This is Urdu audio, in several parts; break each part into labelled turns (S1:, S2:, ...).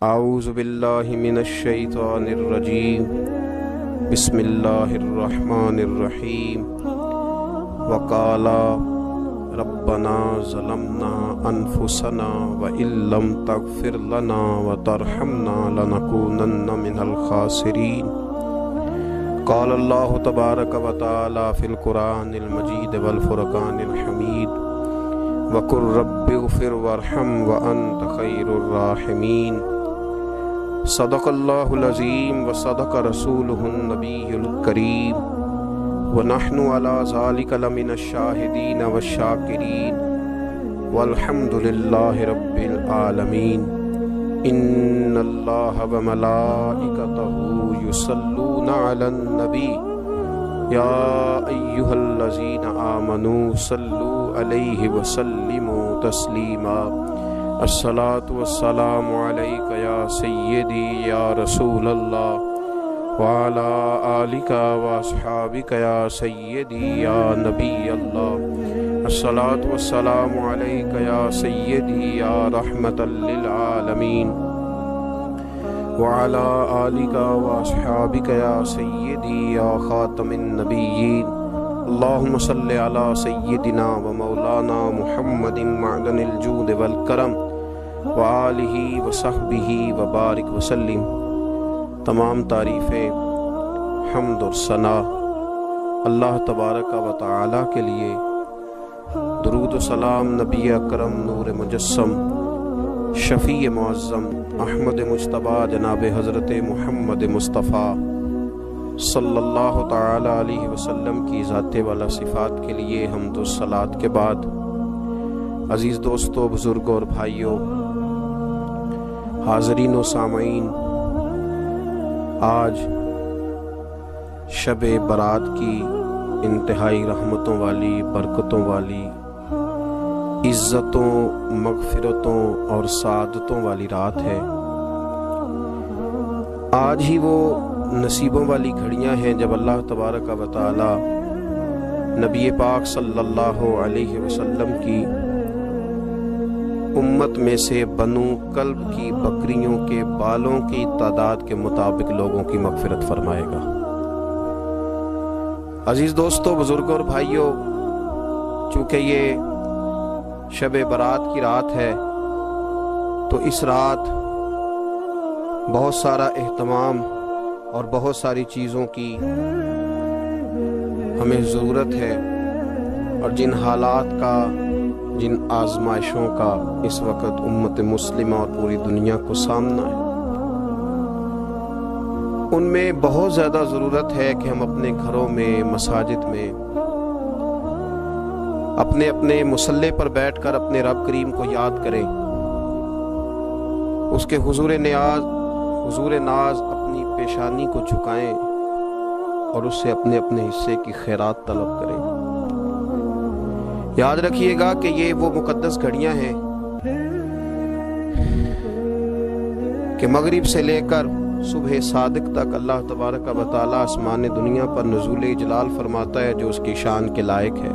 S1: اعوذ باللہ من الشیطان الرجیم بسم اللہ الرحمن الرحیم وقالا ربنا ظلمنا انفسنا وان لم تغفر لنا وترحمنا لنکونن من الخاسرین قال اللہ تبارک وتعالی فی القرآن المجید والفرقان الحمید وقل رب اغفر وارحم وانت خیر الراحمین صدق اللہ العظیم وصدق رسولہ النبی الکریم ونحن علی ذلک لمن الشاہدین والشاکرین والحمد للہ رب العالمین ان اللہ وملائکتہ یصلون علی النبی یا ایہا الذین آمنوا صلوا علیہ وسلموا تسلیما الصلاۃ والسلام علیک یا سیدی یا رسول اللہ وعلی آلک واصحابک یا سیدی یا نبی اللہ الصلاۃ والسلام علیک یا سیدی یا رحمۃ للعالمین وعلی آلک واصحابک یا سیدی یا خاتم النبیین اللہم صلی علی سیدنا و مولانا محمد معدن الجود والکرم وآلہ وصحبہ وبارک وسلم۔ تمام تعریفیں، حمد اور ثنا اللہ تبارک و تعالی کے لیے، درود و سلام نبی اکرم نور مجسم شفیع معظم احمد مجتبیٰ جناب حضرت محمد مصطفیٰ صلی اللہ تعالی علیہ وسلم کی ذات والا صفات کے لیے حمد و صلات کے بعد، عزیز دوستو، بزرگوں اور بھائیوں، حاضرین و سامعین، آج شب برات کی انتہائی رحمتوں والی، برکتوں والی، عزتوں، مغفرتوں اور سعادتوں والی رات ہے۔ آج ہی وہ نصیبوں والی گھڑیاں ہیں جب اللہ تبارک و تعالی نبی پاک صلی اللہ علیہ وسلم کی امت میں سے بنو کلب کی بکریوں کے بالوں کی تعداد کے مطابق لوگوں کی مغفرت فرمائے گا۔ عزیز دوستو، بزرگوں اور بھائیوں، چونکہ یہ شب برات کی رات ہے تو اس رات بہت سارا اہتمام اور بہت ساری چیزوں کی ہمیں ضرورت ہے، اور جن حالات کا، جن آزمائشوں کا اس وقت امت مسلمہ اور پوری دنیا کو سامنا ہے، ان میں بہت زیادہ ضرورت ہے کہ ہم اپنے گھروں میں، مساجد میں، اپنے اپنے مصلی پر بیٹھ کر اپنے رب کریم کو یاد کریں، اس کے حضور ناز اپنی پیشانی کو جھکائیں اور اس سے اپنے اپنے حصے کی خیرات طلب کریں۔ یاد رکھیے گا کہ یہ وہ مقدس گھڑیاں ہیں کہ مغرب سے لے کر صبح صادق تک اللہ تبارک و تعالی آسمان دنیا پر نزول جلال فرماتا ہے جو اس کی شان کے لائق ہے،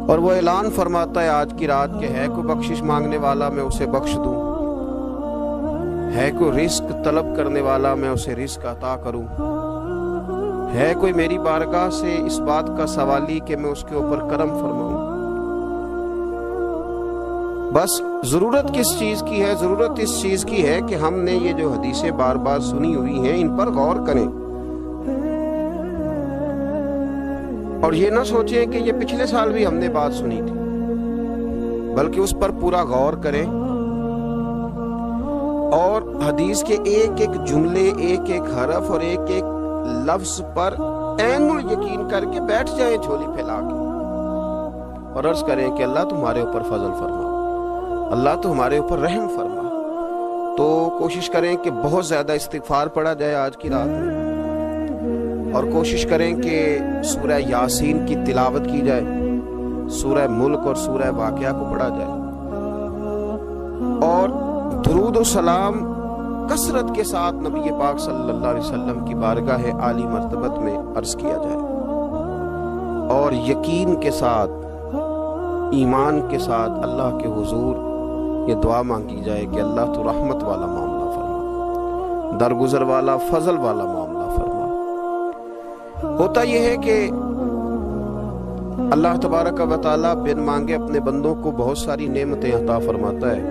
S1: اور وہ اعلان فرماتا ہے آج کی رات کہ ہے کوئی بخشش مانگنے والا میں اسے بخش دوں، ہے کوئی رزق طلب کرنے والا میں اسے رزق عطا کروں، ہے کوئی میری بارگاہ سے اس بات کا سوالی کہ میں اس کے اوپر کرم فرماؤں۔ بس ضرورت کس چیز کی ہے؟ ضرورت اس چیز کی ہے کہ ہم نے یہ جو حدیثیں بار بار سنی ہوئی ہیں ان پر غور کریں، اور یہ نہ سوچیں کہ یہ پچھلے سال بھی ہم نے بات سنی تھی، بلکہ اس پر پورا غور کریں اور حدیث کے ایک ایک جملے، ایک ایک حرف اور ایک ایک لفظ پر عین یقین کر کے بیٹھ جائیں جھولی پھیلا کے، اور عرض کریں کہ اللہ تمہارے اوپر فضل فرما، اللہ تو ہمارے اوپر رحم فرما۔ تو کوشش کریں کہ بہت زیادہ استغفار پڑھا جائے آج کی رات میں، اور کوشش کریں کہ سورہ یاسین کی تلاوت کی جائے، سورہ ملک اور سورہ واقعہ کو پڑھا جائے، اور درود و سلام کثرت کے ساتھ نبی پاک صلی اللہ علیہ وسلم کی بارگاہ عالی مرتبت میں عرض کیا جائے، اور یقین کے ساتھ، ایمان کے ساتھ اللہ کے حضور یہ دعا مانگی جائے کہ اللہ تو رحمت والا معاملہ فرما، درگزر والا فضل والا معاملہ فرما۔ ہوتا یہ ہے کہ اللہ تبارک و تعالیٰ بن مانگے اپنے بندوں کو بہت ساری نعمتیں عطا فرماتا ہے،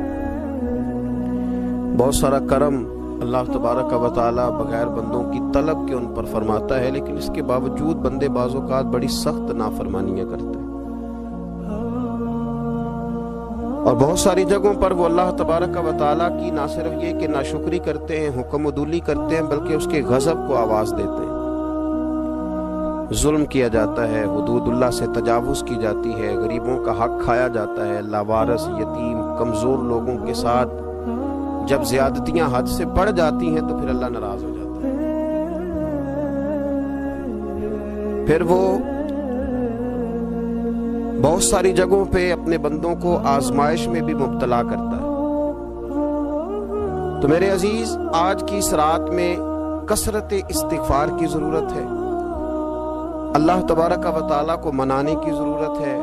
S1: بہت سارا کرم اللہ تبارک و تعالیٰ بغیر بندوں کی طلب کے ان پر فرماتا ہے، لیکن اس کے باوجود بندے بعض اوقات بڑی سخت نافرمانیاں کرتے ہیں، اور بہت ساری جگہوں پر وہ اللہ تبارک و تعالیٰ کی نہ صرف یہ کہ ناشکری کرتے ہیں، حکم عدولی کرتے ہیں، بلکہ اس کے غضب کو آواز دیتے ہیں۔ ظلم کیا جاتا ہے، حدود اللہ سے تجاوز کی جاتی ہے، غریبوں کا حق کھایا جاتا ہے، لاوارث، یتیم، کمزور لوگوں کے ساتھ جب زیادتیاں حد سے بڑھ جاتی ہیں تو پھر اللہ ناراض ہو جاتا ہے، پھر وہ بہت ساری جگہوں پہ اپنے بندوں کو آزمائش میں بھی مبتلا کرتا ہے۔ تو میرے عزیز، آج کی اس رات میں کثرت استغفار کی ضرورت ہے، اللہ تبارک و تعالیٰ کو منانے کی ضرورت ہے،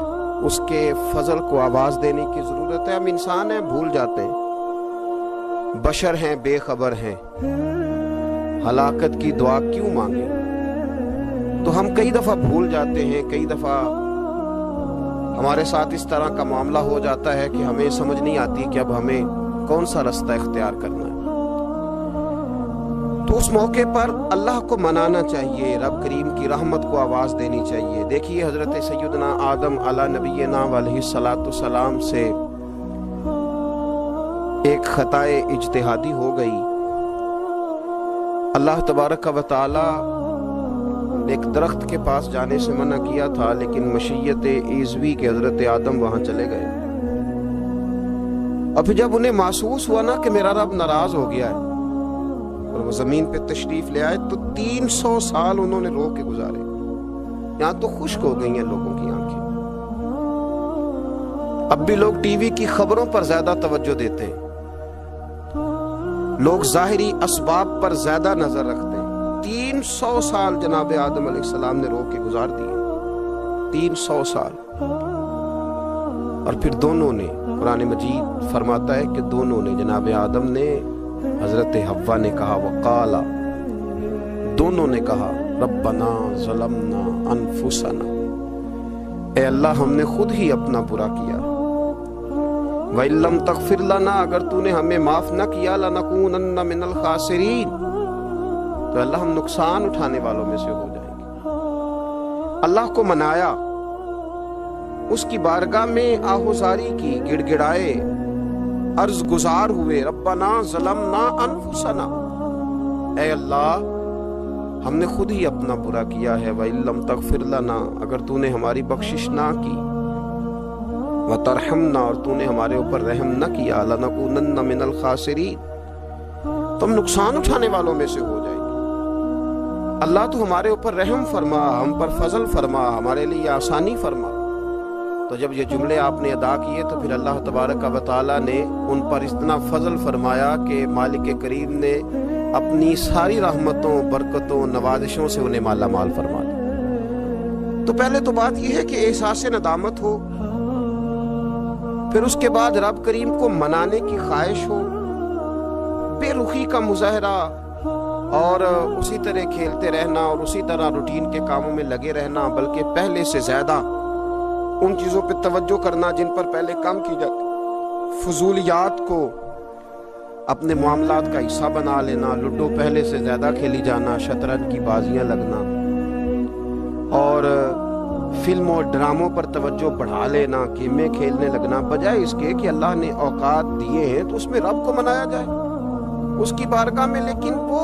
S1: اس کے فضل کو آواز دینے کی ضرورت ہے۔ ہم انسان ہیں، بھول جاتے ہیں، بشر ہیں، بے خبر ہیں، ہلاکت کی دعا کیوں مانگیں؟ تو ہم کئی دفعہ بھول جاتے ہیں، کئی دفعہ ہمارے ساتھ اس طرح کا معاملہ ہو جاتا ہے کہ ہمیں سمجھ نہیں آتی کہ اب ہمیں کون سا رستہ اختیار کرنا ہے۔ تو اس موقع پر اللہ کو منانا چاہیے، رب کریم کی رحمت کو آواز دینی چاہیے۔ دیکھیے حضرت سیدنا آدم علیہ نبینا علیہ الصلاۃ والسلام سے ایک خطائے اجتہادی ہو گئی، اللہ تبارک و تعالی ایک درخت کے پاس جانے سے منع کیا تھا، لیکن مشیت ایزوی کے حضرت آدم وہاں چلے گئے، اور پھر جب انہیں محسوس ہوا نا کہ میرا رب ناراض ہو گیا ہے اور وہ زمین پہ تشریف لے آئے، تو 300 سال انہوں نے رو کے گزارے، یہاں تو خشک ہو گئی ہیں لوگوں کی آنکھیں۔ اب بھی لوگ ٹی وی کی خبروں پر زیادہ توجہ دیتے ہیں، لوگ ظاہری اسباب پر زیادہ نظر رکھتے ہیں۔ 300 سال جناب آدم علیہ السلام نے رو کے گزار دیے، 300 سال، اور پھر دونوں نے، قرآن مجید فرماتا ہے کہ دونوں نے، جناب آدم نے، حضرت حوا نے کہا، وقالا، دونوں نے کہا، ربنا ظلمنا انفسنا، اے اللہ ہم نے خود ہی اپنا برا کیا، وَإِن لَّمْ تَغْفِرْ لَنَا، اگر تو نے ہمیں معاف نہ کیا، لَنَكُونَنَّ مِنَ الْخَاسِرِينَ، تو اللہ ہم نقصان اٹھانے والوں میں سے ہو جائیں گے۔ اللہ کو منایا، اس کی بارگاہ میں آہوزاری کی، گڑ گڑائے، عرض گزار ہوئے، ربنا ظلمنا انفسنا، اے اللہ ہم نے خود ہی اپنا برا کیا ہے، وَإِن لَّمْ تَغْفِرْ لَنَا، اگر تو نے ہماری بخشش نہ کی، وَتَرْحَمْنَا، اور تو نے ہمارے اوپر رحم نہ کیا، لَنَكُونَنَّ مِنَ الْخَاسِرِينَ، تم نقصان اٹھانے والوں میں سے ہو جائے گے۔ اللہ تو ہمارے اوپر رحم فرما، ہم پر فضل فرما، ہمارے لیے آسانی فرما۔ تو جب یہ جملے آپ نے ادا کیے تو پھر اللہ تبارک و تعالیٰ نے ان پر اتنا فضل فرمایا کہ مالک کریم نے اپنی ساری رحمتوں، برکتوں، نوازشوں سے انہیں مالا مال فرما دیا۔ تو پہلے تو بات یہ ہے کہ احساس ندامت ہو، پھر اس کے بعد رب کریم کو منانے کی خواہش ہو، بے رخی کا مظاہرہ، اور اسی طرح کھیلتے رہنا اور اسی طرح روٹین کے کاموں میں لگے رہنا، بلکہ پہلے سے زیادہ ان چیزوں پہ توجہ کرنا جن پر پہلے کام کی جاتی، فضولیات کو اپنے معاملات کا حصہ بنا لینا، لوڈو پہلے سے زیادہ کھیلی جانا، شطرنج کی بازیاں لگنا، اور فلموں اور ڈراموں پر توجہ بڑھا لینا، گیمیں کھیلنے لگنا، بجائے اس کے کہ اللہ نے اوقات دیے ہیں تو اس میں رب کو منایا جائے اس کی بارگاہ میں۔ لیکن وہ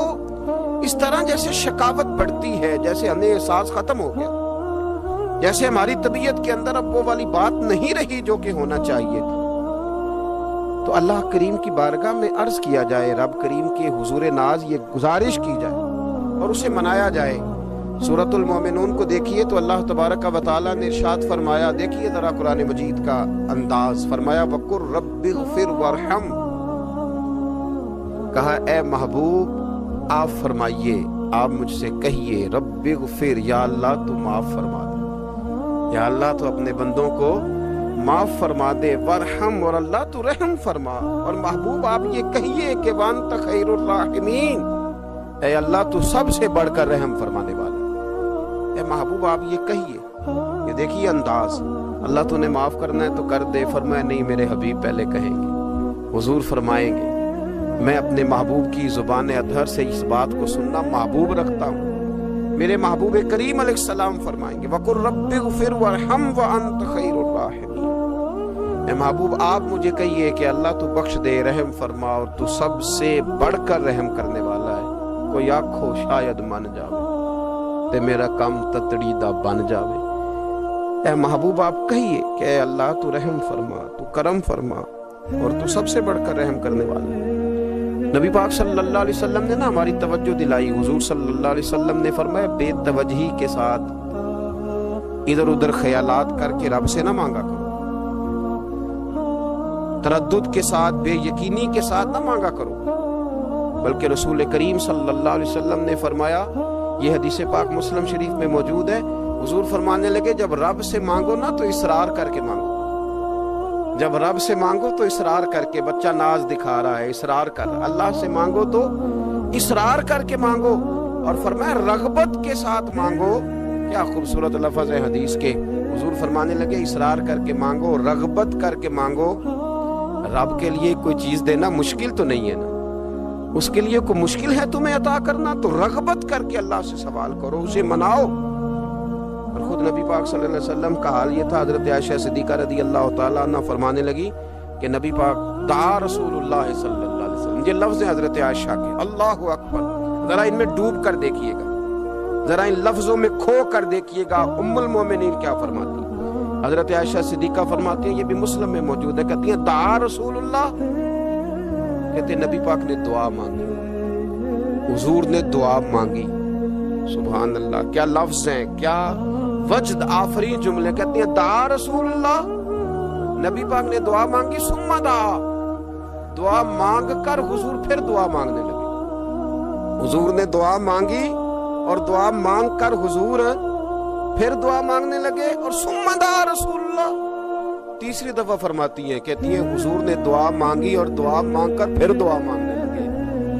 S1: اس طرح جیسے شکاوت بڑھتی ہے، جیسے ہمیں احساس ختم ہو گیا، جیسے ہماری طبیعت کے اندر اب وہ والی بات نہیں رہی جو کہ ہونا چاہیے تھی۔ تو اللہ کریم کی بارگاہ میں عرض کیا جائے، رب کریم کے حضور ناز یہ گزارش کی جائے اور اسے منایا جائے۔ سورۃ المومنون کو دیکھیے تو اللہ تبارک و تعالیٰ نے ارشاد فرمایا، دیکھیے ذرا قرآن مجید کا انداز، فرمایا وَقُلْ رَبِّ اغْفِرْ وَارْحَمْ، کہا اے محبوب آپ فرمائیے، آپ مجھ سے کہیے، رب اغفر، یا اللہ تو معاف فرما دے، یا اللہ تو اپنے بندوں کو معاف فرما دے، ورحم، اور اللہ تو رحم فرما۔ اور محبوب آپ یہ کہیے کہ وانت خیر الراحمین، اے اللہ تو سب سے بڑھ کر رحم فرمانے والا۔ اے محبوب آپ یہ کہیے۔ یہ دیکھیے انداز، اللہ تو نے معاف کرنا ہے تو کر دے، فرمایا نہیں میرے حبیب پہلے کہیں گے۔ حضور فرمائیں گے میں اپنے محبوب کی زبان اطہر سے اس بات کو سننا محبوب رکھتا ہوں۔ میرے محبوب کریم علیہ السلام فرمائیں گے وَقُلْ رَبِّ اغْفِرْ وَارْحَمْ وَأَنْتَ خَيْرُ الرَّاحِمِينَ۔ اے محبوب آپ مجھے کہیے کہ اللہ تو بخش دے، رحم فرما، اور تو سب سے بڑھ کر رحم کرنے والا ہے۔ کوئی آنکھو شاید من جاوے تے میرا کم تتڑی دا بن جاوے۔ اے محبوب آپ کہیے کہ اے اللہ تو رحم فرما، تو کرم فرما، اور تو سب سے بڑھ کر رحم کرنے والا ہے۔ نبی پاک صلی اللہ علیہ وسلم نے نا ہماری توجہ دلائی۔ حضور صلی اللہ علیہ وسلم نے فرمایا بے توجہی کے ساتھ ادھر ادھر خیالات کر کے رب سے نہ مانگا کرو، تردد کے ساتھ بے یقینی کے ساتھ نہ مانگا کرو، بلکہ رسول کریم صلی اللہ علیہ وسلم نے فرمایا، یہ حدیث پاک مسلم شریف میں موجود ہے، حضور فرمانے لگے جب رب سے مانگو نا تو اصرار کر کے مانگو۔ جب رب سے مانگو تو اصرار کر کے، بچہ ناز دکھا رہا ہے اصرار کر، اللہ سے مانگو تو اصرار کر کے مانگو، اور فرمایا رغبت کے ساتھ مانگو۔ کیا خوبصورت لفظ ہے حدیث کے۔ حضور فرمانے لگے اصرار کر کے مانگو، رغبت کر کے مانگو۔ رب کے لیے کوئی چیز دینا مشکل تو نہیں ہے نا، اس کے لیے کوئی مشکل ہے تمہیں عطا کرنا، تو رغبت کر کے اللہ سے سوال کرو، اسے مناؤ۔ اور خود نبی پاک صلی اللہ علیہ وسلم کا حال یہ تھا، حضرت عائشہ صدیقہ رضی اللہ تعالیٰ عنہ فرمانے لگی کہ نبی پاک دعا رسول اللہ صلی اللہ علیہ وسلم، یہ لفظ ہیں حضرت عائشہ کے، اللہ اکبر، ذرا ان میں ڈوب کر دیکھیے گا، ذرا ان لفظوں میں کھو کر دیکھیے گا ام المومنین کیا فرماتی ہیں۔ حضرت عائشہ صدیقہ فرماتی ہیں، یہ بھی مسلم میں موجود ہے، کہتی ہیں دعا رسول اللہ، کہتے ہیں نبی پاک نے دعا مانگی، حضور نے دعا مانگی۔ سبحان اللہ، کیا لفظ ہیں، کیا وجد آفری جملے۔ کہتی ہیں دعا رسول اللہ، نبی پاک نے دعا مانگی، ثم دعا، دعا مانگ کر حضور پھر دعا مانگنے لگے۔ حضور نے دعا مانگی اور دعا مانگ کر حضور پھر دعا مانگنے لگے، اور ثم دعا رسول اللہ تیسری دفعہ فرماتی ہیں، کہتی ہیں حضور نے دعا مانگی اور دعا مانگ کر پھر دعا مانگنے لگے،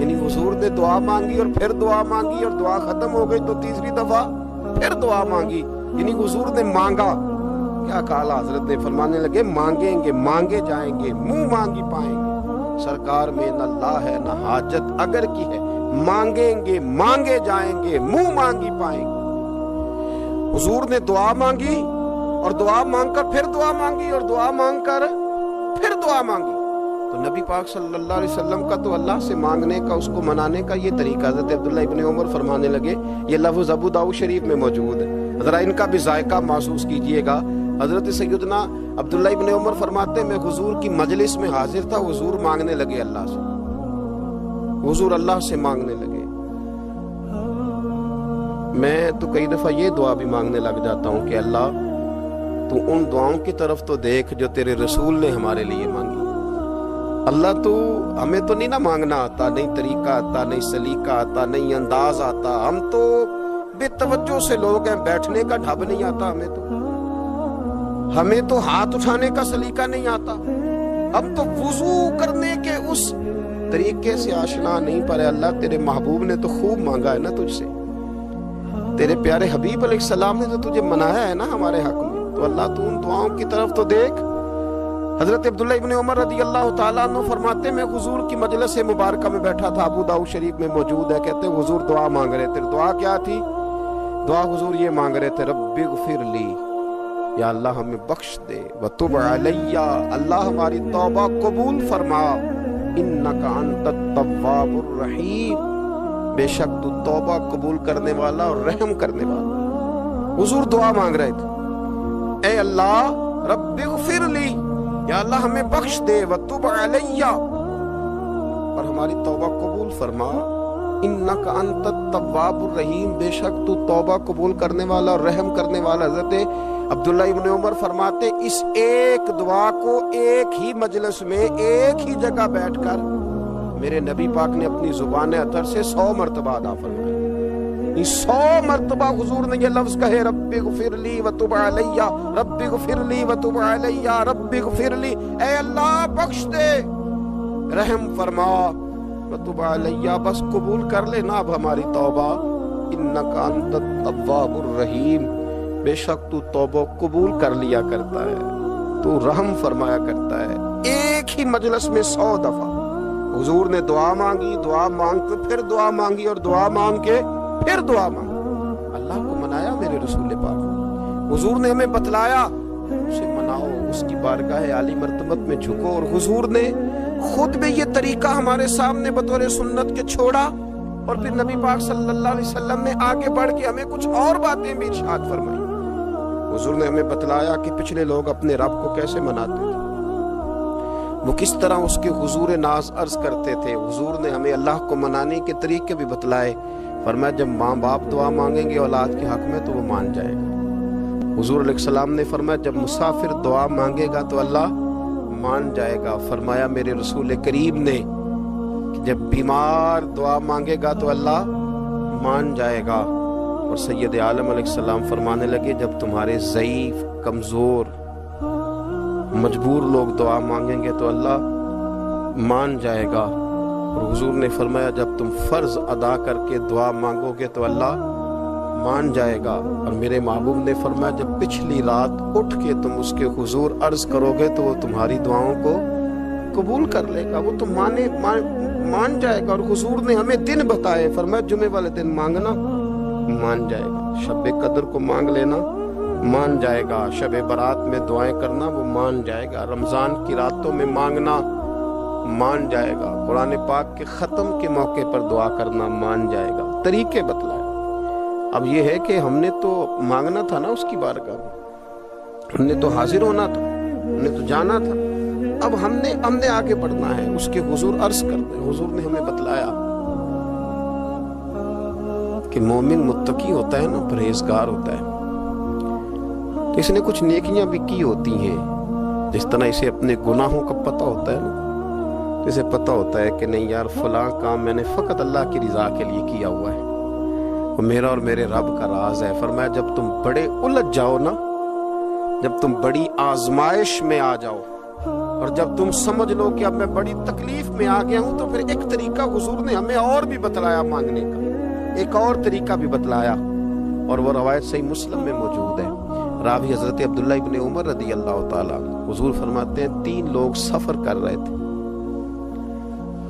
S1: یعنی حضور نے دعا مانگی اور پھر دعا مانگی، اور دعا ختم ہو گئی تو تیسری دفعہ پھر دعا مانگی، یعنی حضور نے مانگا۔ کیا کہا حضرت نے، فرمانے لگے مانگیں گے مانگے جائیں گے، منہ مانگی پائیں گے، سرکار میں نہ لا ہے نہ حاجت اگر کی ہے، مانگیں گے مانگے جائیں گے، منہ مانگی پائیں گے۔ حضور نے دعا مانگی اور دعا مانگ کر پھر دعا مانگی، اور دعا مانگ کر پھر دعا مانگی۔ تو نبی پاک صلی اللہ علیہ وسلم کا تو اللہ سے مانگنے کا، اس کو منانے کا یہ طریقہ۔ حضرت عبداللہ ابن عمر فرمانے لگے، یہ لفظ ابو داؤد شریف میں موجود ہے، ذرا ان کا بھی ذائقہ محسوس کیجئے گا۔ حضرت سیدنا عبداللہ ابن عمر فرماتے ہیں میں حضور کی مجلس میں حاضر تھا، حضور مانگنے لگے اللہ سے، حضور اللہ سے مانگنے لگے۔ میں تو کئی دفعہ یہ دعا بھی مانگنے لگ جاتا ہوں کہ اللہ تو ان دعاؤں کی طرف تو دیکھ جو تیرے رسول نے ہمارے لیے مانگی۔ اللہ تو ہمیں تو نہیں نہ مانگنا آتا، نہیں طریقہ آتا، نہیں سلیقہ آتا، نہیں انداز آتا، ہم تو بے توجہ سے لوگ ہیں، بیٹھنے کا ڈھب نہیں آتا ہمیں تو ہاتھ اٹھانے کا سلیقہ نہیں آتا، ہم تو وضو کرنے کے اس طریقے سے آشنا نہیں، پر اللہ تیرے محبوب نے تو خوب مانگا ہے نا تجھ سے، تیرے پیارے حبیب علیہ السلام نے تو تجھے منایا ہے نا ہمارے حق میں، تو اللہ تو ان دعاؤں کی طرف تو دیکھ۔ حضرت عبداللہ ابن عمر رضی اللہ تعالیٰ عنہ فرماتے میں حضور کی مجلس مبارکہ میں بیٹھا تھا، ابو داؤد شریف میں موجود ہے، کہتے حضور دعا مانگ رہے تھے۔ دعا کیا تھی؟ دعا حضور یہ مانگ رہے تھے، رب اغفر لی، یا اللہ ہمیں بخش دے، وتب علیہ، اللہ ہماری توبہ قبول فرما، انک انت التواب الرحیم، بے شک تو توبہ قبول کرنے والا اور رحم کرنے والا۔ حضور دعا مانگ رہے تھے، اے اللہ رب اغفر لی، یا اللہ ہمیں بخش دے، وتب علیہ، اور ہماری توبہ قبول فرما، انک انت التواب الرحیم، بے شک تو توبہ قبول کرنے والا اور رحم کرنے والا۔ حضرت عبداللہ ابن عمر فرماتے اس ایک دعا کو ایک ہی مجلس میں ایک ہی جگہ بیٹھ کر میرے نبی پاک نے اپنی زبان اطہر سے 100 مرتبہ ادا فرمایا۔ 100 مرتبہ حضور نے یہ لفظ کہے ربی اغفر لی وتب علیہ، ربی اغفر لی وتب علیہ، ربی اغفر لی، اے اللہ بخش دے، رحم فرما، وتب علیہ، بس قبول کر لے نا اب ہماری توبہ، انک انت التواب الرحیم، بے شک تو توبہ قبول کر لیا کرتا ہے، تو رحم فرمایا کرتا ہے۔ ایک ہی مجلس میں 100 دفعہ حضور نے دعا مانگی، دعا مانگ کے پھر دعا مانگی، اور دعا مانگ کے پھر دعا مانگی، اللہ کو منایا میرے رسول پاک، حضور نے ہمیں بتلایا اسے مناؤ، اس کی بارگاہ عالی مرتبت میں جھکو، اور حضور نے خود بھی یہ طریقہ ہمارے سامنے بطور سنت کے چھوڑا، اور پھر نبی پاک صلی اللہ علیہ وسلم نے آگے بڑھ کے ہمیں کچھ اور باتیں بھی ارشاد فرمائی۔ حضور نے ہمیں بتلایا کہ پچھلے لوگ اپنے رب کو کیسے مناتے تھے، وہ کس طرح اس کے حضور ناز عرض کرتے تھے۔ حضور نے ہمیں اللہ کو منانے کے طریقے بھی بتلائے، فرمایا جب ماں باپ دعا مانگیں گے اولاد کے حق میں تو وہ مان جائے گا۔ حضور علیہ السلام نے فرمایا جب مسافر دعا مانگے گا تو اللہ مان جائے گا۔ فرمایا میرے رسول کریم نے کہ جب بیمار دعا مانگے گا تو اللہ مان جائے گا۔ اور سید عالم علیہ السلام فرمانے لگے جب تمہارے ضعیف، کمزور، مجبور لوگ دعا مانگیں گے تو اللہ مان جائے گا۔ اور حضور نے فرمایا جب تم فرض ادا کر کے دعا مانگو گے تو اللہ مان جائے گا۔ اور میرے محبوب نے فرمایا جب پچھلی رات اٹھ کے تم اس کے حضور عرض کرو گے تو وہ تمہاری دعاؤں کو قبول کر لے گا، وہ تو مان جائے گا۔ اور حضور نے ہمیں دن بتائے، فرمایا جمعے والے دن مانگنا مان جائے گا، شب قدر کو مانگ لینا مان جائے گا، شب برات میں دعائیں کرنا وہ مان جائے گا، رمضان کی راتوں میں مانگنا مان جائے گا، قرآن پاک کے ختم کے موقع پر دعا کرنا مان جائے گا۔ طریقے بتلائے۔ اب یہ ہے کہ ہم نے تو مانگنا تھا نا اس کی بارگاہ میں، ہم نے تو حاضر ہونا تھا، ہم نے تو جانا تھا، اب ہم نے آگے بڑھنا ہے، اس کے حضور عرض کر دیں۔ حضور نے ہمیں بتلایا کہ مومن متقی ہوتا ہے نا، پرہیزگار ہوتا ہے، تو اس نے کچھ نیکیاں بھی کی ہوتی ہیں، جس طرح اسے اپنے گناہوں کا پتہ ہوتا ہے نا، تو اسے پتہ ہوتا ہے کہ نہیں یار فلاں کام میں نے فقط اللہ کی رضا کے لیے کیا ہوا ہے، وہ میرا اور میرے رب کا راز ہے۔ فرمایا جب تم بڑے الجھ جاؤ نا، جب تم بڑی آزمائش میں آ جاؤ، اور جب تم سمجھ لو کہ اب میں بڑی تکلیف میں آ گیا ہوں، تو پھر ایک طریقہ حضور نے ہمیں اور بھی بتلایا مانگنے کا، ایک اور طریقہ بھی بتلایا، اور وہ روایت صحیح مسلم میں موجود ہے۔ راوی حضرت عبداللہ ابن عمر رضی اللہ تعالیٰ، حضور فرماتے ہیں 3 لوگ سفر کر رہے تھے،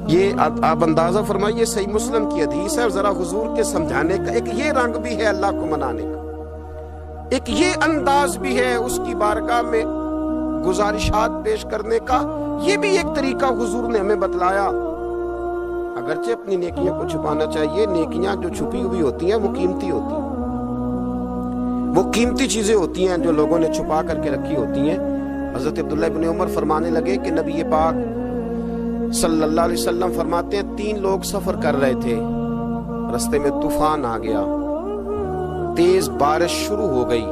S1: یہ آپ اندازہ فرمائیے صحیح مسلم کی حدیث ہے، اور ذرا حضور کے سمجھانے کا ایک یہ رنگ بھی ہے اللہ کو منانے کا، ایک یہ انداز بھی ہے اس کی بارگاہ میں گزارشات پیش کرنے کا، یہ بھی ایک طریقہ حضور نے ہمیں بتلایا۔ اگرچہ اپنی نیکیوں کو چھپانا چاہیے، نیکیاں جو چھپی ہوئی ہوتی ہیں وہ قیمتی ہوتی ہیں، وہ قیمتی چیزیں ہوتی ہیں جو لوگوں نے چھپا کر کے رکھی ہوتی ہیں۔ حضرت عبداللہ ابن عمر فرمانے لگے کہ نبی پاک صلی اللہ علیہ وسلم فرماتے ہیں 3 لوگ سفر کر رہے تھے، رستے میں طوفان آ گیا، تیز بارش شروع ہو گئی،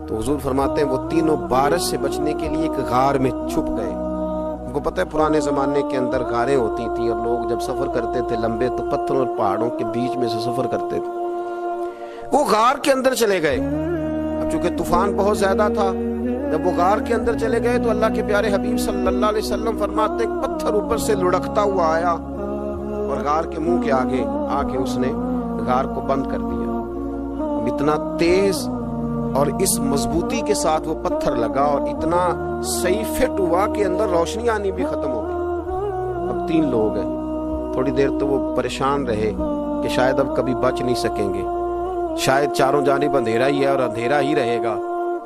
S1: تو حضور فرماتے ہیں وہ تینوں بارش سے بچنے کے لیے ایک غار میں چھپ گئے۔ ان کو پتہ ہے پرانے زمانے کے اندر غاریں ہوتی تھیں، اور لوگ جب سفر کرتے تھے لمبے تو پتھروں اور پہاڑوں کے بیچ میں سے سفر کرتے تھے، وہ غار کے اندر چلے گئے۔ اب چونکہ طوفان بہت زیادہ تھا، جب وہ غار کے اندر چلے گئے تو اللہ کے پیارے حبیب صلی اللہ علیہ وسلم فرماتے ہیں پتھر اوپر سے لڑکتا ہوا آیا، اور غار کے منہ کے آگے آ کے اس نے غار کو بند کر دیا۔ اب اتنا تیز اور اس مضبوطی کے ساتھ وہ پتھر لگا، اور اتنا صحیح فٹ ہوا کہ اندر روشنی آنی بھی ختم ہو گئی۔ اب 3 لوگ ہیں، تھوڑی دیر تو وہ پریشان رہے کہ شاید اب کبھی بچ نہیں سکیں گے، شاید چاروں جانب اندھیرا ہی ہے اور اندھیرا ہی رہے گا،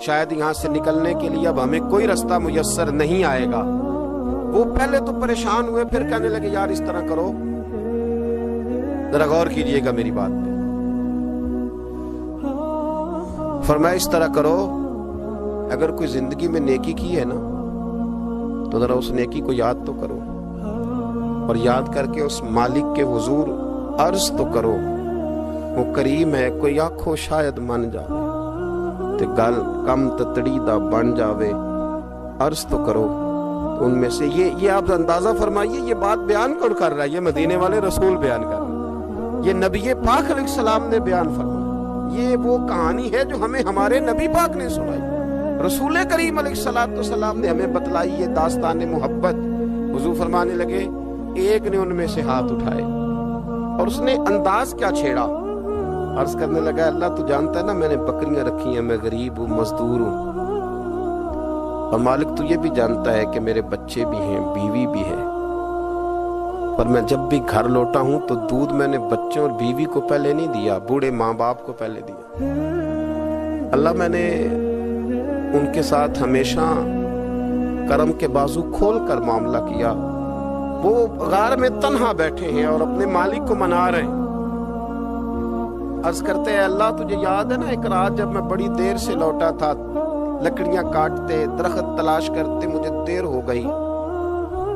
S1: شاید یہاں سے نکلنے کے لیے اب ہمیں کوئی رستہ میسر نہیں آئے گا۔ وہ پہلے تو پریشان ہوئے، پھر کہنے لگے یار اس طرح کرو، ذرا غور کیجئے گا میری بات پہ۔ فرمایا اس طرح کرو، اگر کوئی زندگی میں نیکی کی ہے نا تو ذرا اس نیکی کو یاد تو کرو، اور یاد کر کے اس مالک کے حضور عرض تو کرو، وہ کریم ہے، کوئی آنکھو شاید من جاوے تے گل کم تتڑی دا بن جاوے، عرض تو کرو۔ تو ان میں سے یہ آپ اندازہ فرمائیے، یہ بات بیان کون کر رہا ہے؟ یہ مدینے والے رسول بیان کر رہے ہیں۔ یہ نبی پاک علیہ السلام نے بیان فرمایا، یہ وہ کہانی ہے جو ہمیں ہمارے نبی پاک نے سنائی، رسول کریم علیہ السلام نے ہمیں بتلائی یہ داستان محبت۔ حضور فرمانے لگے ایک نے ان میں سے ہاتھ اٹھائے اور اس نے انداز کیا چھیڑا، عرض کرنے لگا اللہ تو جانتا ہے نا میں نے بکریاں رکھی ہیں، میں غریب ہوں، مزدور ہوں، اور مالک تو یہ بھی جانتا ہے کہ میرے بچے بھی ہیں، بیوی بھی ہے، پر میں جب بھی گھر لوٹا ہوں تو دودھ میں نے بچوں اور بیوی کو پہلے نہیں دیا، بوڑھے ماں باپ کو پہلے دیا۔ اللہ میں نے ان کے ساتھ ہمیشہ کرم کے بازو کھول کر معاملہ کیا، وہ غار میں تنہا بیٹھے ہیں اور اپنے مالک کو منا رہے ہیں۔ عرض کرتے ہیں اللہ تجھے یاد ہے نا ایک رات جب میں بڑی دیر سے لوٹا تھا، لکڑیاں کاٹتے درخت تلاش کرتے مجھے دیر ہو گئی،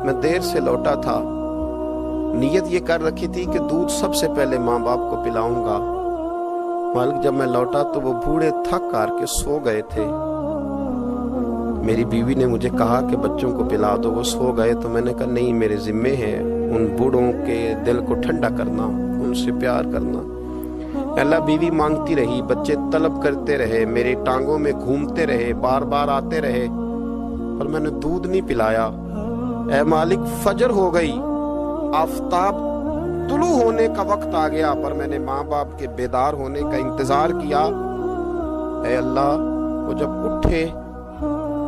S1: میں دیر سے لوٹا تھا، نیت یہ کر رکھی تھی کہ دودھ سب سے پہلے ماں باپ کو پلاؤں گا، مالک جب میں لوٹا تو وہ بوڑھے تھک کر کے سو گئے تھے، میری بیوی نے مجھے کہا کہ بچوں کو پلا دو، وہ سو گئے، تو میں نے کہا نہیں میرے ذمے ہیں ان بوڑھوں کے دل کو ٹھنڈا کرنا، ان سے پیار کرنا۔ اللہ بیوی مانگتی رہی، بچے طلب کرتے رہے، میری ٹانگوں میں گھومتے رہے، بار بار آتے رہے، پر میں نے دودھ نہیں پلایا۔ اے مالک فجر ہو گئی، آفتاب طلوع ہونے کا وقت آ گیا، پر میں نے ماں باپ کے بیدار ہونے کا انتظار کیا۔ اے اللہ وہ جب اٹھے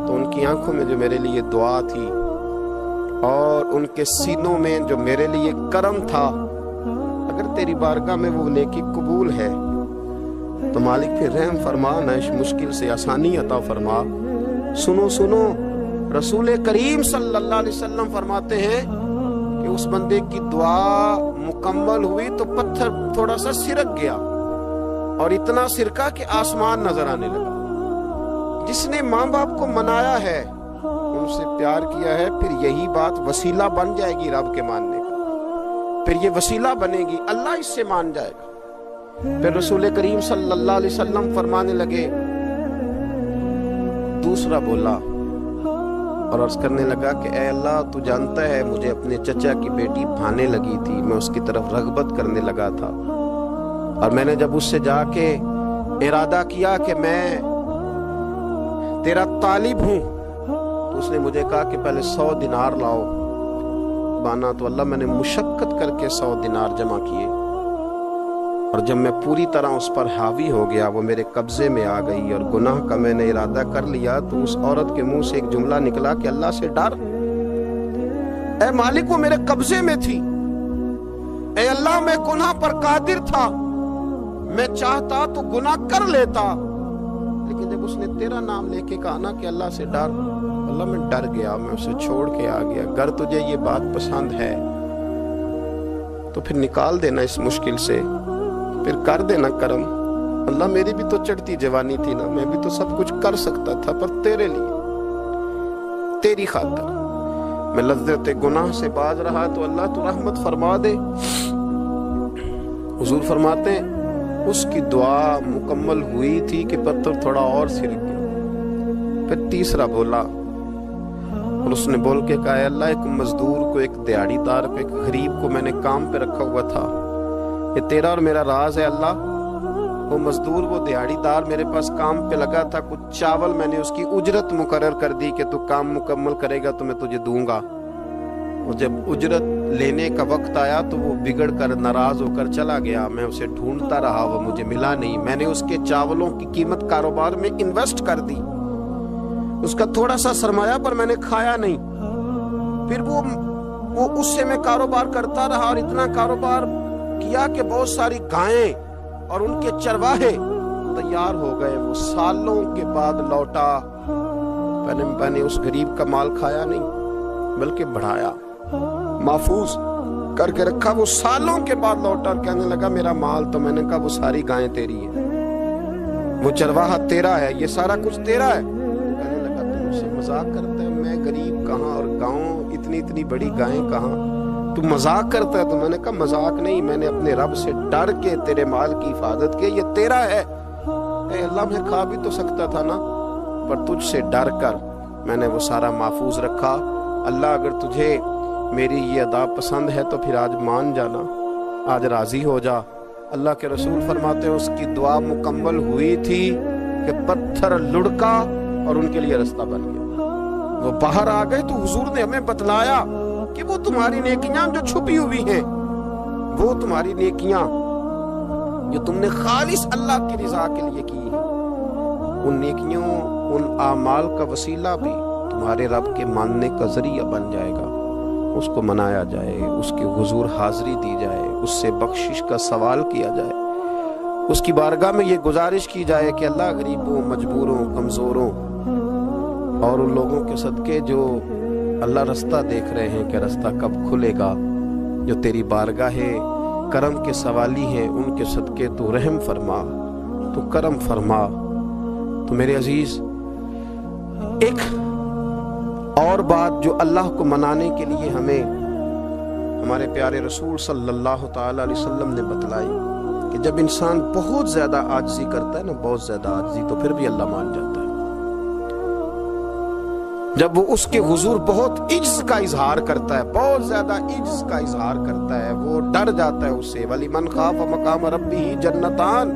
S1: تو ان کی آنکھوں میں جو میرے لیے دعا تھی اور ان کے سینوں میں جو میرے لیے کرم تھا، اگر تیری بارگاہ میں وہ نیکی قبول ہے تو مالک پھر رحم فرما، نہ اس مشکل سے آسانی عطا فرما۔ سنو سنو، رسول کریم صلی اللہ علیہ وسلم فرماتے ہیں کہ اس بندے کی دعا مکمل ہوئی تو پتھر تھوڑا سا سرک گیا، اور اتنا سرکا کہ آسمان نظر آنے لگا۔ جس نے ماں باپ کو منایا ہے، ان سے پیار کیا ہے، پھر یہی بات وسیلہ بن جائے گی رب کے ماننے کا، پھر یہ وسیلہ بنے گی، اللہ اس سے مان جائے گا۔ پھر رسول کریم صلی اللہ علیہ وسلم فرمانے لگے، دوسرا بولا اور عرض کرنے لگا کہ اے اللہ تو جانتا ہے مجھے اپنے چچا کی بیٹی بھانے لگی تھی، میں اس کی طرف رغبت کرنے لگا تھا، اور میں نے جب اس سے جا کے ارادہ کیا کہ میں تیرا طالب ہوں، تو اس نے مجھے کہا کہ پہلے 100 دینار لاؤ بانا، تو اللہ میں نے مشقت کر کے 100 دینار جمع کیے، اور جب میں پوری طرح اس پر حاوی ہو گیا، وہ میرے قبضے میں آ گئی اور گناہ کا میں نے ارادہ کر لیا، تو اس عورت کے منہ سے ایک جملہ نکلا کہ اللہ سے ڈر۔ اے مالک وہ میرے قبضے میں تھی، اے اللہ میں گناہ پر قادر تھا، میں چاہتا تو گناہ کر لیتا، لیکن جب اس نے تیرا نام لے کے کہا نا کہ اللہ سے ڈر، اللہ میں ڈر گیا، میں اسے چھوڑ کے آ گیا۔ اگر تجھے یہ بات پسند ہے تو پھر نکال دینا اس مشکل سے، پھر کر دینا کرم۔ اللہ میری بھی تو چڑھتی جوانی تھی نا، میں بھی تو سب کچھ کر سکتا تھا، پر تیرے لیے، تیری خاطر میں لذت گناہ سے باز رہا، تو اللہ تو رحمت فرما دے۔ حضور فرماتے ہیں اس کی دعا مکمل ہوئی تھی کہ پتھر تھوڑا اور سرک گیا۔ پھر تیسرا بولا اور اس نے بول کے کہا، اے اللہ ایک مزدور کو، ایک دیہڑی دار کو، ایک غریب کو میں نے کام پہ رکھا ہوا تھا، یہ تیرا اور میرا راز ہے اللہ۔ وہ مزدور، وہ دیہڑی دار میرے پاس کام پہ لگا تھا، کچھ چاول میں نے اس کی اجرت مقرر کر دی کہ تو کام مکمل کرے گا تو میں تجھے دوں گا، اور جب اجرت لینے کا وقت آیا تو وہ بگڑ کر ناراض ہو کر چلا گیا، میں اسے ڈھونڈتا رہا، وہ مجھے ملا نہیں، میں نے اس کے چاولوں کی قیمت کاروبار میں انویسٹ کر دی، اس کا تھوڑا سا سرمایہ پر میں نے کھایا نہیں، پھر وہ اس سے میں کاروبار کرتا رہا، اور اتنا کاروبار کیا کہ بہت ساری گائیں اور ان کے چرواہے تیار ہو گئے، وہ سالوں کے بعد لوٹا، میں نے اس غریب کا مال کھایا نہیں بلکہ بڑھایا، محفوظ کر کے رکھا، وہ سالوں کے بعد لوٹا اور کہنے لگا میرا مال، تو میں نے کہا وہ ساری گائیں تیری ہیں، وہ چرواہا تیرا ہے، یہ سارا کچھ تیرا ہے۔ کہنے لگا تم مجھ سے مذاق کرتا ہے، میں غریب کہاں اور گاؤں اتنی بڑی گائیں کہاں، تو مذاق کرتا ہے؟ تو میں نے کہا مذاق نہیں، میں نے اپنے رب سے ڈر کے تیرے مال کی حفاظت کی، یہ تیرا ہے۔ اے اللہ میں کھا بھی تو سکتا تھا نا، پر تجھ سے ڈر کر میں نے وہ سارا محفوظ رکھا۔ اللہ اگر تجھے میری یہ ادا پسند ہے تو پھر آج مان جانا، آج راضی ہو جا۔ اللہ کے رسول فرماتے ہیں اس کی دعا مکمل ہوئی تھی کہ پتھر لڑکا اور ان کے لیے رستہ بن گیا۔ وہ باہر آ گئے تو حضور نے ہمیں بتلایا کہ وہ تمہاری نیکیاں جو چھپی ہوئی ہیں، وہ تمہاری نیکیاں جو تم نے خالص اللہ کی رضا کے لیے کی ہیں، ان نیکیوں، ان اعمال کا وسیلہ بھی تمہارے رب کے ماننے کا ذریعہ بن جائے گا۔ اس کو منایا جائے، اس کے حضور حاضری دی جائے، اس سے بخشش کا سوال کیا جائے، اس کی بارگاہ میں یہ گزارش کی جائے کہ اللہ غریبوں، مجبوروں، کمزوروں اور ان لوگوں کے صدقے جو اللہ رستہ دیکھ رہے ہیں کہ رستہ کب کھلے گا، جو تیری بارگاہ کرم کے سوالی ہیں، ان کے صدقے تو رحم فرما، تو کرم فرما۔ تو میرے عزیز، ایک اور بات جو اللہ کو منانے کے لیے ہمیں ہمارے پیارے رسول صلی اللہ تعالی علیہ وسلم نے بتلائی کہ جب انسان بہت زیادہ عاجزی کرتا ہے نا، بہت زیادہ عاجزی، تو پھر بھی اللہ مان جاتا ہے۔ جب وہ اس کے حضور بہت عجز کا اظہار کرتا ہے، بہت زیادہ عجز کا اظہار کرتا ہے، وہ ڈر جاتا ہے اس سے۔ وَلِمَنْ خَافَ مَقَامَ رَبِّهِ جَنَّتَانِ،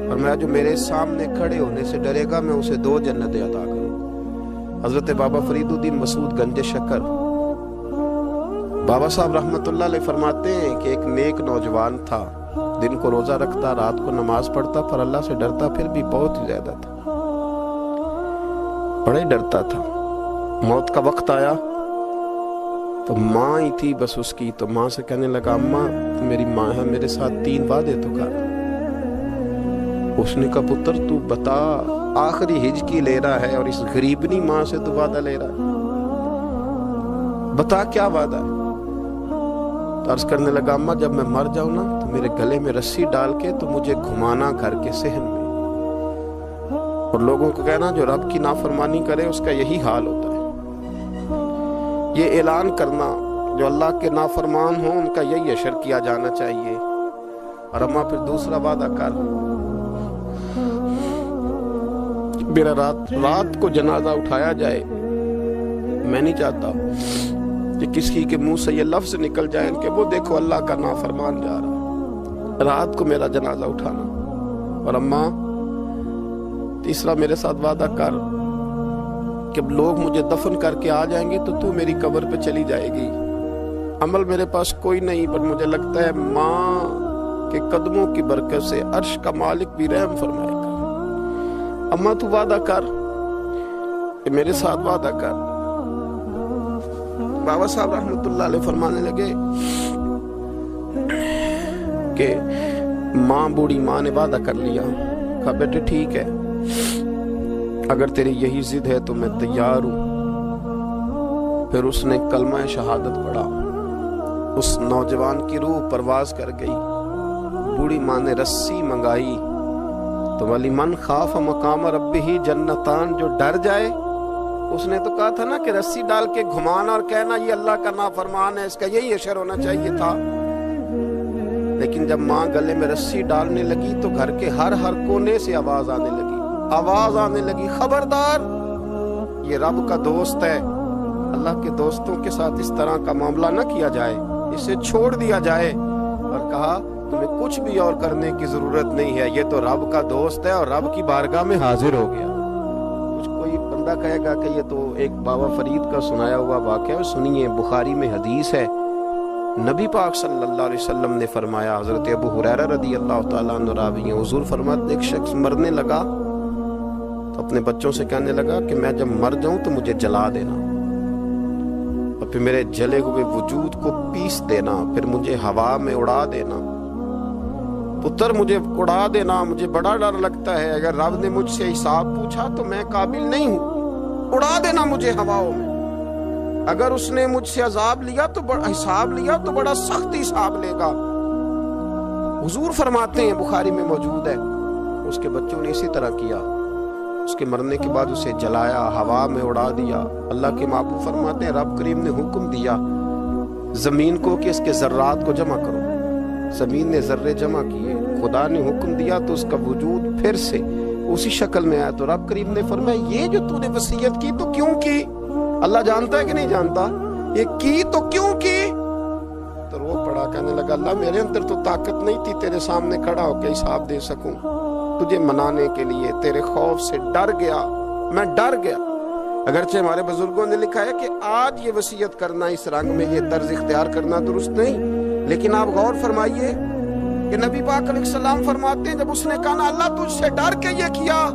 S1: اور میں جو میرے سامنے کھڑے ہونے سے ڈرے گا، میں اسے 2 جنتیں عطا کروں۔ حضرت بابا فرید الدین مسعود گنج شکر بابا صاحب رحمت اللہ علیہ فرماتے ہیں کہ ایک نیک نوجوان تھا، دن کو روزہ رکھتا، رات کو نماز پڑھتا، پر اللہ سے ڈرتا پھر بھی بہت ہی زیادہ تھا، بڑے ڈرتا تھا۔ موت کا وقت آیا تو ماں ہی تھی بس اس کی، تو ماں سے کہنے لگا، اماں میری ماں ہے، میرے ساتھ 3 وعدے تو کر۔ اس نے کہا، پتر تو بتا، آخری ہجکی لے رہا ہے اور اس غریبنی ماں سے تو وعدہ لے رہا ہے، بتا کیا وعدہ ہے؟ تو عرض کرنے لگا، اماں جب میں مر جاؤں نا تو میرے گلے میں رسی ڈال کے تو مجھے گھمانا گھر کے صحن میں، اور لوگوں کو کہنا جو رب کی نافرمانی کرے اس کا یہی حال ہوتا ہے۔ یہ اعلان کرنا جو اللہ کے نافرمان ہوں ان کا یہی اشر کیا جانا چاہیے۔ اور اماں پھر دوسرا وعدہ کر، میرا رات کو جنازہ اٹھایا جائے، میں نہیں چاہتا کہ کسی کے منہ سے یہ لفظ نکل جائے کہ وہ دیکھو اللہ کا نافرمان جا رہا، رات کو میرا جنازہ اٹھانا۔ اور اماں تیسرا میرے ساتھ وعدہ کر کہ لوگ مجھے دفن کر کے آ جائیں گے تو میری قبر پہ چلی جائے گی، عمل میرے پاس کوئی نہیں، پر مجھے لگتا ہے ماں کے قدموں کی برکت سے عرش کا مالک بھی رحم فرمائے گا۔ اماں تو وعدہ کر کہ میرے ساتھ وعدہ کر۔ بابا صاحب رحمت اللہ علیہ فرمانے لگے کہ ماں، بوڑھی ماں نے وعدہ کر لیا۔ کہا بیٹے ٹھیک ہے، اگر تیری یہی ضد ہے تو میں تیار ہوں۔ پھر اس نے کلمہ شہادت پڑھا، اس نوجوان کی روح پرواز کر گئی۔ بوڑھی ماں نے رسی منگائی تو وَلِمَنْ خَافَ مَقَامَ رَبِّهِ جَنَّتَانِ، جو ڈر جائے، اس نے تو کہا تھا نا کہ رسی ڈال کے گھمانا اور کہنا یہ اللہ کا نافرمان ہے، اس کا یہی اشر ہونا چاہیے تھا۔ لیکن جب ماں گلے میں رسی ڈالنے لگی تو گھر کے ہر کونے سے آواز آنے لگی، خبردار، یہ رب کا دوست ہے، اللہ کے دوستوں کے ساتھ اس طرح کا معاملہ نہ کیا جائے، اسے چھوڑ دیا جائے۔ اور کہا تمہیں کچھ بھی اور کرنے کی ضرورت نہیں ہے، یہ تو رب کا دوست ہے اور رب کی بارگاہ میں حاضر ہو گیا۔ کچھ کوئی بندہ کہے گا کہ یہ تو ایک بابا فرید کا سنایا ہوا واقعہ ہے، سنیے، بخاری میں حدیث ہے، نبی پاک صلی اللہ علیہ وسلم نے فرمایا، حضرت ابو ہریرہ رضی اللہ تعالیٰ عنہ راوی ہیں، حضور فرماتے ایک شخص مرنے لگا تو اپنے بچوں سے کہنے لگا کہ میں جب مر جاؤں تو مجھے جلا دینا، اور پھر میرے جلے ہوئے وجود کو پیس دینا، پھر مجھے ہوا میں اڑا دینا۔ پتر مجھے اڑا دینا، مجھے بڑا ڈر لگتا ہے، اگر رب نے مجھ سے حساب پوچھا تو میں قابل نہیں ہوں، اڑا دینا مجھے ہواؤں میں۔ اگر اس نے مجھ سے عذاب لیا تو حساب لیا تو بڑا سخت حساب لے گا۔ حضور فرماتے ہیں، بخاری میں موجود ہے، اس کے بچوں نے اسی طرح کیا، اس کے مرنے کے بعد اسے جلایا، ہوا میں اڑا دیا۔ اللہ کے محبوب فرماتے ہیں، رب کریم نے حکم دیا زمین کو کہ اس کے ذرات کو جمع کرو، زمین نے ذرے جمع کیے، خدا نے حکم دیا تو اس کا وجود پھر سے اسی شکل میں آیا۔ تو رب کریم نے فرمایا یہ جو تو نے وصیت کی تو کیوں کی؟ اللہ جانتا ہے کہ نہیں جانتا؟ یہ کی تو کیوں کی؟ تو رو پڑا کہ کہنے لگا اللہ میرے اندر تو طاقت نہیں تھی تیرے سامنے کھڑا ہو کے حساب دے سکوں، تجھے منانے کے لیے تیرے خوف سے ڈر گیا، میں ڈر گیا۔ اگرچہ ہمارے بزرگوں نے لکھا ہے کہ آج یہ وصیت کرنا، اس رنگ میں یہ طرز اختیار کرنا درست نہیں، لیکن آپ غور فرمائیے کہ نبی پاک علیہ السلام فرماتے ہیں جب اس نے کہا نا اللہ تجھ سے ڈر کے یہ کیا،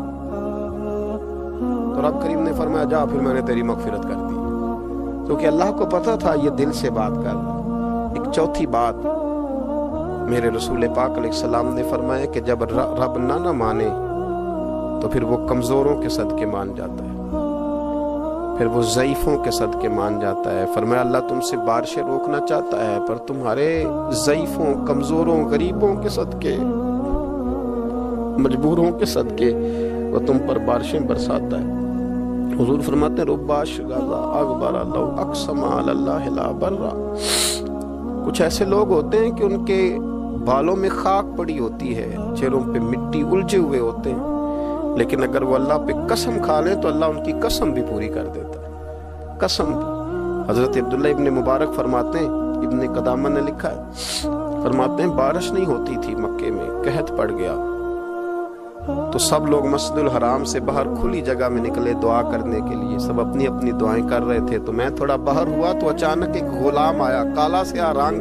S1: تو رب کریم نے فرمایا جا پھر میں نے تیری مغفرت کر دی، کیونکہ اللہ کو پتا تھا یہ دل سے بات کر رہا۔ ایک چوتھی بات میرے رسول پاک علیہ السلام نے فرمایا کہ جب رب نہ مانے تو پھر وہ کمزوروں کے صدقے مان جاتا ہے، پھر وہ ضعیفوں کے صدقے مان جاتا ہے۔ فرمایا اللہ تم سے بارشیں روکنا چاہتا ہے پر تمہارے ضعیفوں، کمزوروں، غریبوں کے صدقے، مجبوروں کے صدقے وہ تم پر بارشیں برساتا ہے۔ حضور فرماتے ہیں رب اشغاذا اغبر لو اقسم علی اللہ لا برا۔ کچھ ایسے لوگ ہوتے ہیں کہ ان کے بالوں میں خاک پڑی ہوتی ہے، چہروں پہ مٹی الجھے ہوئے ہوتے ہیں، لیکن اگر وہ اللہ پہ قسم کھا لیں تو اللہ ان کی قسم بھی پوری کر دیتا ہے، قسم بھی۔ حضرت عبداللہ ابن مبارک فرماتے ہیں، ابن قدامہ نے لکھا ہے، فرماتے ہیں بارش نہیں ہوتی تھی مکے میں، قحط پڑ گیا تو سب لوگ مسجد الحرام سے باہر کھلی جگہ میں نکلے دعا کرنے کے لیے، سب اپنی اپنی دعائیں کر رہے تھے، تو میں تھوڑا باہر ہوا تو اچانک ایک غلام آیا، کالا سیاہ رنگ،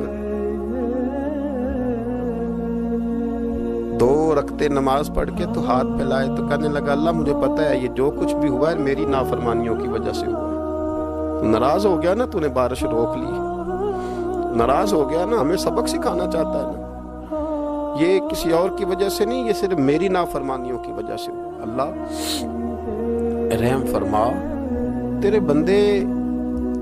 S1: 2 رکعتیں نماز پڑھ کے تو ہاتھ پھیلائے تو کہنے لگا اللہ مجھے پتہ ہے یہ جو کچھ بھی ہوا ہے میری نافرمانیوں کی وجہ سے ہوا ہے، تو ناراض ہو گیا نا، تو نے بارش روک لی، ناراض ہو گیا نا، ہمیں سبق سکھانا چاہتا ہے نا، یہ کسی اور کی وجہ سے نہیں، یہ صرف میری نافرمانیوں کی وجہ سے ہوا۔ اللہ رحم فرما، تیرے بندے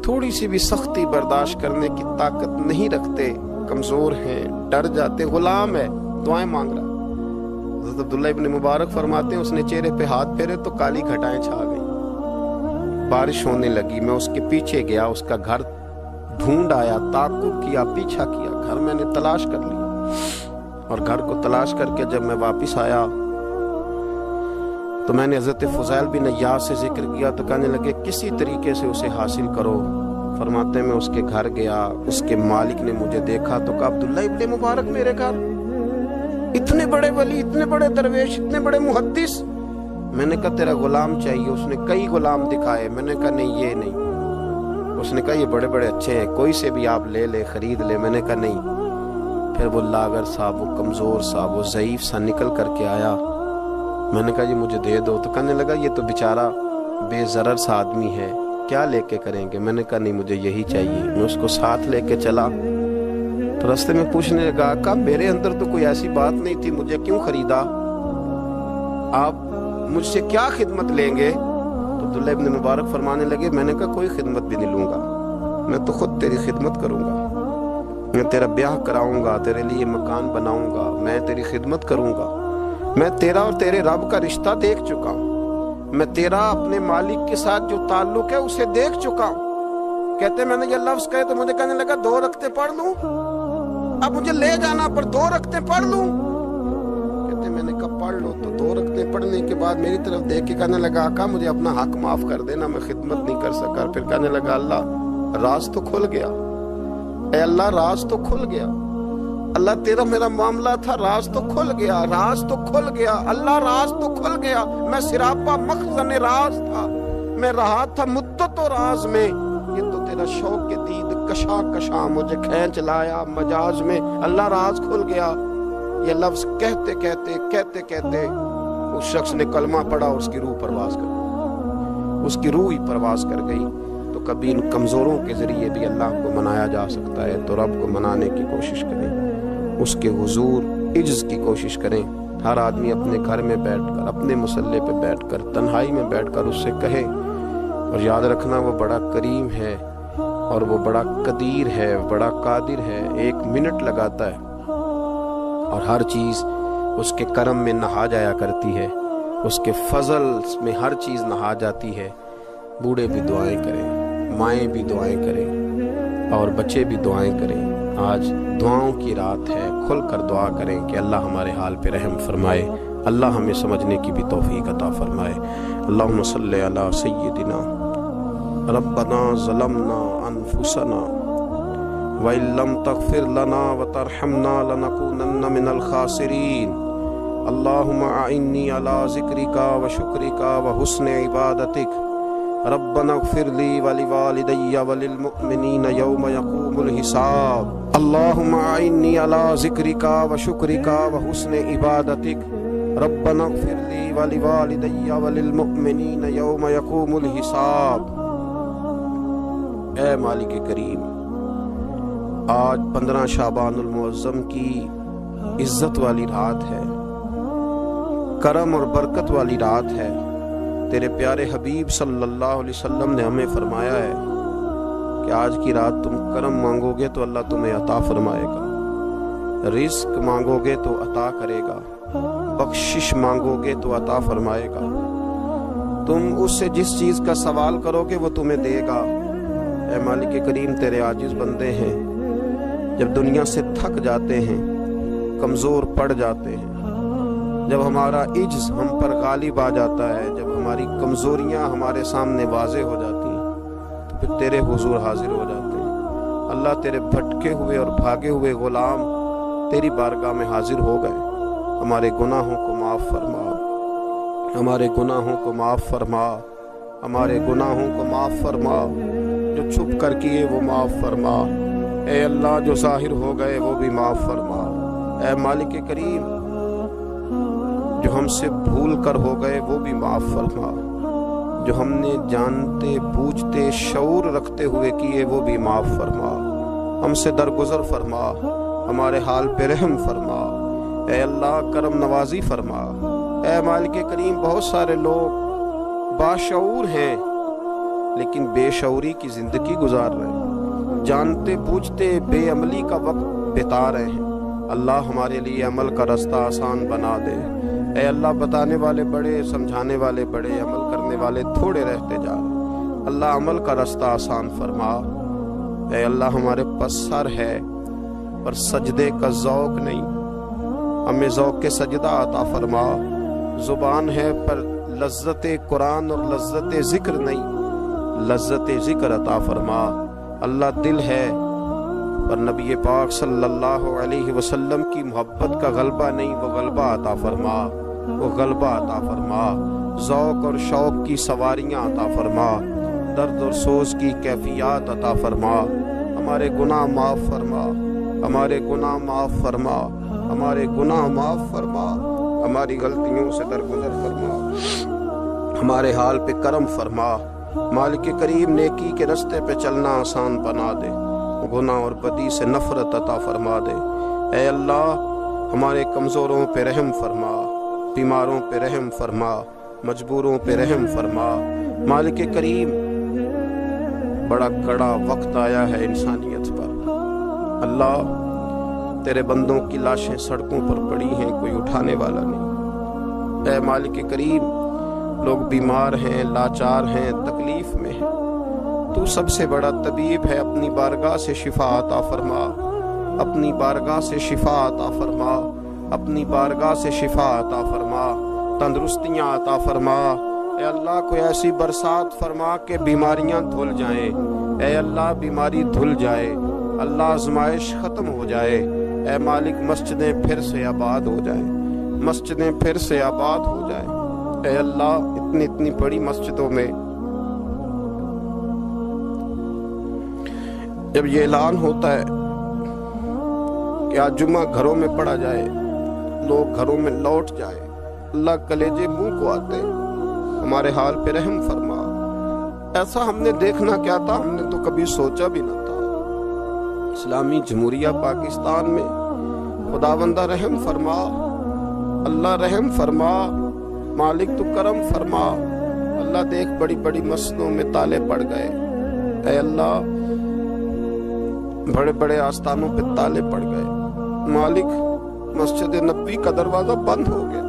S1: تھوڑی سی بھی سختی برداشت کرنے کی طاقت نہیں رکھتے، کمزور ہیں، ڈر جاتے، غلام ہے، دعائیں مانگ رہا۔ حضرت عبداللہ ابن مبارک فرماتے ہیں اس نے چہرے پہ ہاتھ پھیرے تو کالی گھٹائیں چھا گئی، بارش ہونے لگی، میں اس کے پیچھے گیا، اس کا گھر ڈھونڈ آیا، تعقب کیا، پیچھا کیا، گھر میں نے تلاش کر لیا، اور گھر کو تلاش کر کے جب میں واپس آیا تو میں نے حضرت فضیل بن عیاض سے ذکر کیا تو کہنے لگے کسی طریقے سے اسے حاصل کرو۔ فرماتے ہیں میں اس کے گھر گیا، اس کے مالک نے مجھے دیکھا تو کہا عبداللہ ابن مبارک میرے گھر، اتنے بڑے ولی، اتنے بڑے درویش، اتنے بڑے محدث۔ میں نے کہا تیرا غلام چاہیے، اس نے کئی غلام دکھائے، میں نے کہا نہیں یہ نہیں، اس نے کہا یہ بڑے بڑے اچھے ہیں، کوئی سے بھی آپ لے لے، خرید لے، میں نے کہا نہیں۔ پھر وہ لاغر صاحب، وہ کمزور صاحب، وہ ضعیف سا نکل کر کے آیا، میں نے کہا یہ مجھے دے دو، تو کہنے لگا یہ تو بیچارہ بے ضرر سا آدمی ہے، کیا لے کے کریں گے؟ میں نے کہا نہیں مجھے یہی چاہیے۔ میں اس کو ساتھ لے کے چلا تو راستے میں پوچھنے لگا آقا میرے اندر تو کوئی ایسی بات نہیں تھی، مجھے کیوں خریدا؟ آپ مجھ سے کیا خدمت لیں گے؟ تو عبداللہ ابن مبارک فرمانے لگے میں نے کہا کوئی خدمت بھی نہیں لوں گا، میں تو خود تیری خدمت کروں گا، میں تیرا بیاہ کراؤں گا، تیرے لیے مکان بناؤں گا، میں تیری خدمت کروں گا، میں تیرا اور تیرے رب کا رشتہ دیکھ چکا ہوں، میں تیرا اپنے مالک کے ساتھ جو تعلق ہے اسے دیکھ چکا ہوں۔ کہتے میں نے یہ لفظ کہے تو مجھے کہنے لگا 2 رکعتیں پڑھ لوں، اب مجھے لے جانا پر 2 رکعتیں پڑھ لوں؟ کہتے میں نے کہا پڑھ لو، تو 2 رکعتیں پڑھنے کے بعد میری طرف دیکھ کے کہنے لگا آقا مجھے اپنا حق معاف کر دینا، میں خدمت نہیں کر سکا۔ پھر کہنے لگا اللہ راز تو کھل گیا، اے اللہ راز تو کھل گیا، اللہ تیرا میرا معاملہ تھا، راز تو کھل گیا، راز تو کھل گیا، اللہ راز تو کھل گیا، میں سراپا مخزن راز تھا، میں رہا تھا مدت و راز میں، یہ تو تیرا شوق کے دید کشا کشا مجھے کھینچ لایا مجاز میں، اللہ راز کھل گیا۔ یہ لفظ کہتے کہتے کہتے کہتے اس شخص نے کلمہ پڑھا، اس کی روح پرواز کر گئی، اس کی روح ہی پرواز کر گئی۔ تو کبھی ان کمزوروں کے ذریعے بھی اللہ کو منایا جا سکتا ہے، تو رب کو منانے کی کوشش کریں، اس کے حضور عجز کی کوشش کریں۔ ہر آدمی اپنے گھر میں بیٹھ کر، اپنے مصلے پہ بیٹھ کر، تنہائی میں بیٹھ کر اس سے کہے، اور یاد رکھنا وہ بڑا کریم ہے اور وہ بڑا قدیر ہے، بڑا قادر ہے، 1 منٹ لگاتا ہے اور ہر چیز اس کے کرم میں نہا جایا کرتی ہے، اس کے فضل میں ہر چیز نہا جاتی ہے۔ بوڑھے بھی دعائیں کریں، مائیں بھی دعائیں کریں اور بچے بھی دعائیں کریں۔ آج دعاؤں کی رات ہے، کھل کر دعا کریں کہ اللہ ہمارے حال پہ رحم فرمائے، اللہ ہمیں سمجھنے کی بھی توفیق عطا فرمائے۔ اللہم صلی علی سیدنا ربنا ظلمنا انفسنا وَإِن لَّمْ تَغْفِرْ لَنَا وَتَرْحَمْنَا لَنَكُونَنَّ مِنَ الْخَاسِرِينَ اللهم أعني على ذكرك وشكرك وحسن عبادتك ربنا اغفر لي ولوالدي وللمؤمنين يوم يقوم الحساب اللهم أعني على ذكرك وشكرك وحسن عبادتك ربنا اغفر لي ولوالدي وللمؤمنين يوم يقوم الحساب۔ اے مالک کریم، آج 15 شعبان المعظم کی عزت والی رات ہے، کرم اور برکت والی رات ہے۔ تیرے پیارے حبیب صلی اللہ علیہ وسلم نے ہمیں فرمایا ہے کہ آج کی رات تم کرم مانگو گے تو اللہ تمہیں عطا فرمائے گا، رزق مانگو گے تو عطا کرے گا، بخشش مانگو گے تو عطا فرمائے گا، تم اس سے جس چیز کا سوال کرو گے وہ تمہیں دے گا۔ اے مالک کریم، تیرے عاجز بندے ہیں، جب دنیا سے تھک جاتے ہیں، کمزور پڑ جاتے ہیں، جب ہمارا عجز ہم پر غالب آ جاتا ہے، جب ہماری کمزوریاں ہمارے سامنے واضح ہو جاتی ہیں، تو پھر تیرے حضور حاضر ہو جاتے ہیں۔ اللہ، تیرے بھٹکے ہوئے اور بھاگے ہوئے غلام تیری بارگاہ میں حاضر ہو گئے۔ ہمارے گناہوں کو معاف فرما، ہمارے گناہوں کو معاف فرما، ہمارے گناہوں کو معاف فرما، جو چھپ کر کیے وہ معاف فرما۔ اے اللہ، جو ظاہر ہو گئے وہ بھی معاف فرما۔ اے مالک کریم، جو ہم سے بھول کر ہو گئے وہ بھی معاف فرما، جو ہم نے جانتے بوجھتے شعور رکھتے ہوئے کیے وہ بھی معاف فرما۔ ہم سے درگزر فرما، ہمارے حال پہ رحم فرما۔ اے اللہ، کرم نوازی فرما۔ اے مالک کریم، بہت سارے لوگ باشعور ہیں لیکن بے شعوری کی زندگی گزار رہے ہیں، جانتے بوجھتے بے عملی کا وقت بتا رہے ہیں۔ اللہ، ہمارے لیے عمل کا رستہ آسان بنا دے۔ اے اللہ، بتانے والے بڑے، سمجھانے والے بڑے، عمل کرنے والے تھوڑے رہتے جا رہے۔ اللہ، عمل کا رستہ آسان فرما۔ اے اللہ، ہمارے پاس سر ہے پر سجدے کا ذوق نہیں، ہمیں ذوق کے سجدہ عطا فرما۔ زبان ہے پر لذت قرآن اور لذت ذکر نہیں، لذت ذکر عطا فرما۔ اللہ، دل ہے پر نبی پاک صلی اللہ علیہ وسلم کی محبت کا غلبہ نہیں، وہ غلبہ عطا فرما، وہ غلبہ عطا فرما۔ ذوق اور شوق کی سواریاں عطا فرما، درد اور سوز کی کیفیات عطا فرما۔ ہمارے گناہ معاف فرما، ہمارے گناہ معاف فرما، ہمارے گناہ معاف فرما، ہماری غلطیوں سے درگزر فرما، ہمارے حال پہ کرم فرما۔ مالک کریم، نیکی کے رستے پہ چلنا آسان بنا دے، گناہ اور بدی سے نفرت عطا فرما دے۔ اے اللہ، ہمارے کمزوروں پہ رحم فرما، بیماروں پہ رحم فرما، مجبوروں پہ رحم فرما۔ مالک کریم، بڑا کڑا وقت آیا ہے انسانیت پر۔ اللہ، تیرے بندوں کی لاشیں سڑکوں پر پڑی ہیں، کوئی اٹھانے والا نہیں۔ اے مالک کریم، لوگ بیمار ہیں، لاچار ہیں، تکلیف میں ہیں، تو سب سے بڑا طبیب ہے، اپنی بارگاہ سے شفا عطا فرما، اپنی بارگاہ سے شفا عطا فرما، اپنی بارگاہ سے شفا عطا فرما، تندرستیاں عطا فرما۔ اے اللہ، کوئی ایسی برسات فرما کہ بیماریاں دھل جائیں۔ اے اللہ، بیماری دھل جائے، اللہ، آزمائش ختم ہو جائے۔ اے مالک، مسجدیں پھر سے آباد ہو جائیں، مسجدیں پھر سے آباد ہو جائیں۔ اے اللہ، اتنی بڑی مسجدوں میں جب یہ اعلان ہوتا ہے کہ آج جمعہ گھروں میں پڑھا جائے، لوگ گھروں میں لوٹ جائے، اللہ کلیجے منہ کو آتے، ہمارے حال پہ رحم فرما۔ ایسا ہم نے دیکھنا کیا تھا، ہم نے تو کبھی سوچا بھی نہ تھا۔ اسلامی جمہوریہ پاکستان میں خداوندہ رحم فرما، اللہ رحم فرما، مالک تو کرم فرما۔ اللہ، دیکھ بڑی بڑی مسجدوں میں تالے پڑ گئے۔ اے اللہ، بڑے بڑے آستانوں پہ تالے پڑ گئے۔ مالک، مسجد نبوی کا دروازہ بند ہو گیا،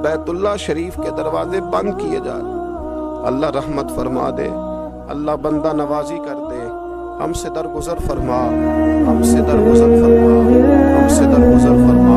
S1: بیت اللہ شریف کے دروازے بند کیے جا رہے۔ اللہ، رحمت فرما دے، اللہ بندہ نوازی کر دے، ہم سے درگزر فرما، ہم سے درگزر فرما، ہم سے درگزر فرما۔